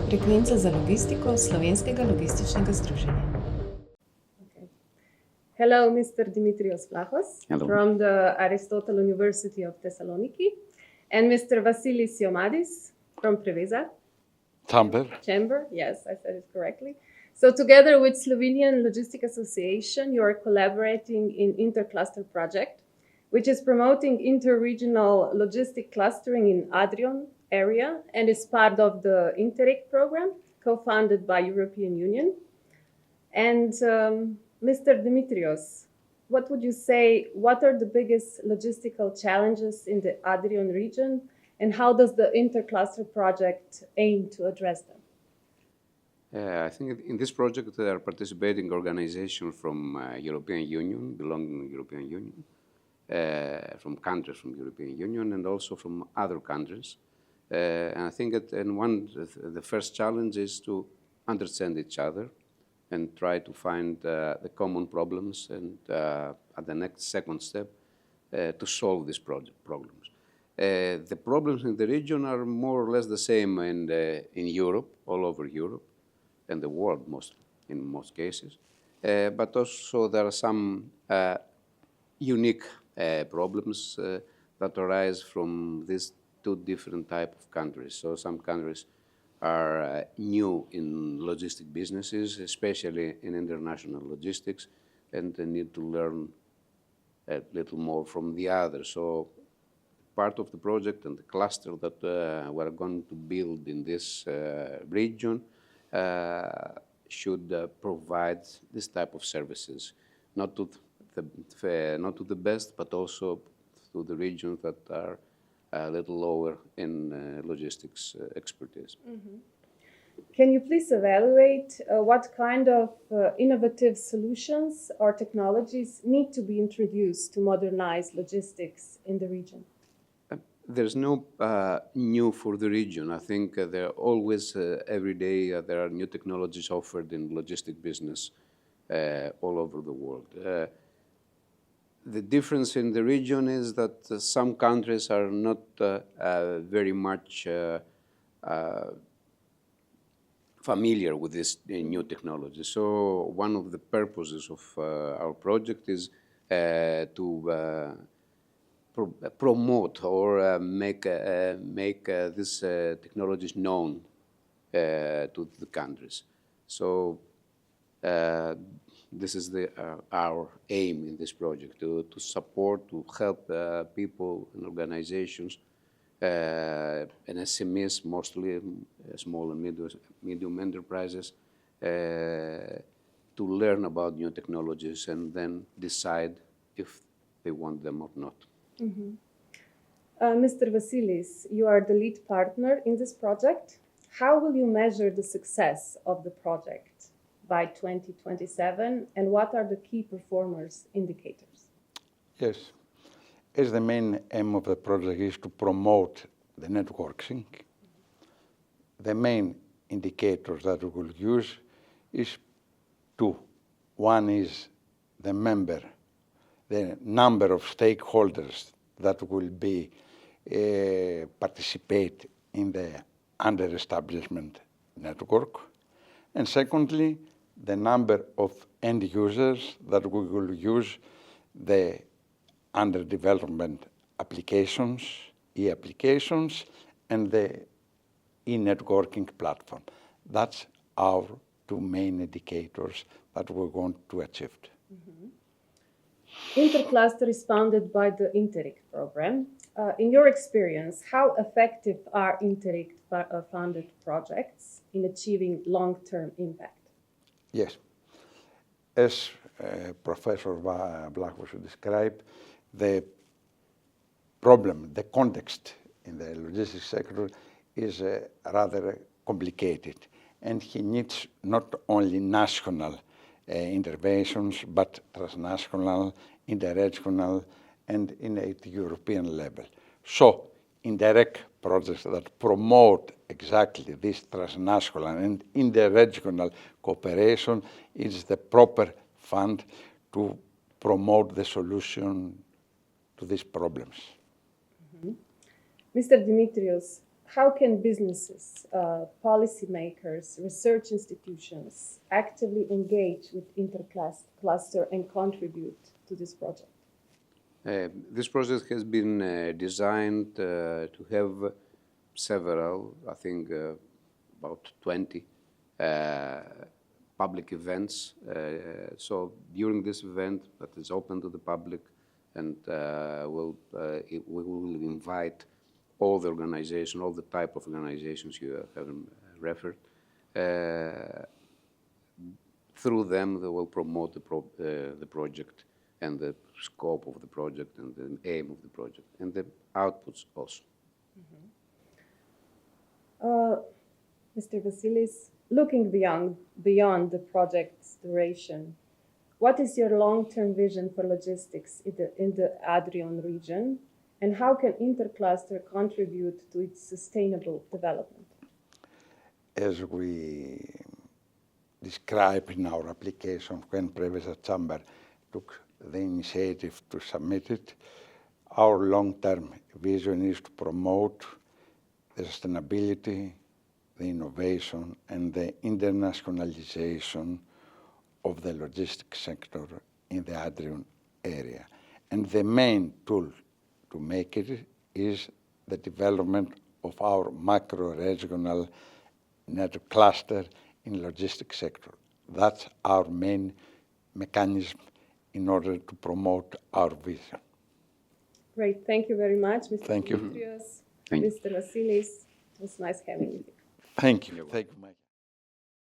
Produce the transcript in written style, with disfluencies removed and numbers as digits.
Frekvenca za logistiko Slovenskega logističnega združenja. Okay. Hello, Mr. Dimitrios Vlachos. Hello. From the Aristotle University of Thessaloniki, and Mr. Vasilis Siomadis from Preveza. Chamber, yes, I said it correctly. So together with Slovenian Logistic Association, you are collaborating in INTERCLUSTER project, which is promoting interregional logistic clustering in ADRION area and is part of the Interreg program, co-funded by European Union. And Mr. Dimitrios, what would you say, what are the biggest logistical challenges in the ADRION region, and how does the INTERCLUSTER project aim to address them? I think in this project there are participating organizations from European Union, belonging to European Union, from countries from European Union, and also from other countries. And I think that the first challenge is to understand each other and try to find the common problems, and at the second step, to solve these problems. The problems in the region are more or less the same in Europe, all over Europe, and the world in most cases. But also there are some unique problems that arise from these two different types of countries. So some countries are new in logistic businesses, especially in international logistics, and they need to learn a little more from the others. So part of the project and the cluster that we're going to build in this region should provide this type of services, not to the best, but also to the regions that are a little lower in logistics expertise. Mm-hmm. Can you please evaluate what kind of innovative solutions or technologies need to be introduced to modernize logistics in the region? There's no new for the region. I think there are always, every day, there are new technologies offered in logistic business all over the world. The difference in the region is that some countries are not very much familiar with this new technology. So one of the purposes of our project is to promote or make these technologies known to the countries. So this is our aim in this project, to support, to help people and organizations and SMEs, mostly small and medium enterprises, to learn about new technologies and then decide if they want them or not. Mm-hmm. Mr. Vasilis, you are the lead partner in this project. How will you measure the success of the project by 2027, and what are the key performance indicators? Yes, as the main aim of the project is to promote the networking, the main indicators that we will use is two. One is the number of stakeholders that will be participate in the under-establishment network, and secondly, the number of end users that we will use the under development applications, e-applications, and the e-networking platform. That's our two main indicators that we want to achieve. Mm-hmm. INTERCLUSTER is founded by the Interreg program. In your experience, how effective are Interreg-funded projects in achieving long-term impact? Yes. As Professor Vlachos described, the problem, the context in the logistics sector is rather complicated, and he needs not only national interventions, but transnational, interregional, and at the European level. So, indirect projects that promote exactly this transnational and interregional cooperation is the proper fund to promote the solution to these problems. Mm-hmm. Mr. Dimitrios, how can businesses, policymakers, research institutions actively engage with INTERCLUSTER and contribute to this project? This project has been designed to have several, I think about 20 public events. So during this event, that is open to the public, and we will invite all the organizations, all the type of organizations you have referred. Through them, they will promote the project and the scope of the project and the aim of the project and the outputs also. Mr. Vasilis, looking beyond the project's duration, what is your long-term vision for logistics in the Adrion region, and how can INTERCLUSTER contribute to its sustainable development? As we described in our application when Preveza Chamber took the initiative to submit it, our long-term vision is to promote the sustainability, the innovation, and the internationalization of the logistics sector in the Adrion area. And the main tool to make it is the development of our macro-regional network cluster in logistics sector. That's our main mechanism in order to promote our vision. Great, thank you very much, Mr. Thank you. Dimitrios, Thank you. Mr. Vasilis. It was nice having you. Thank you. Thank you, Mike.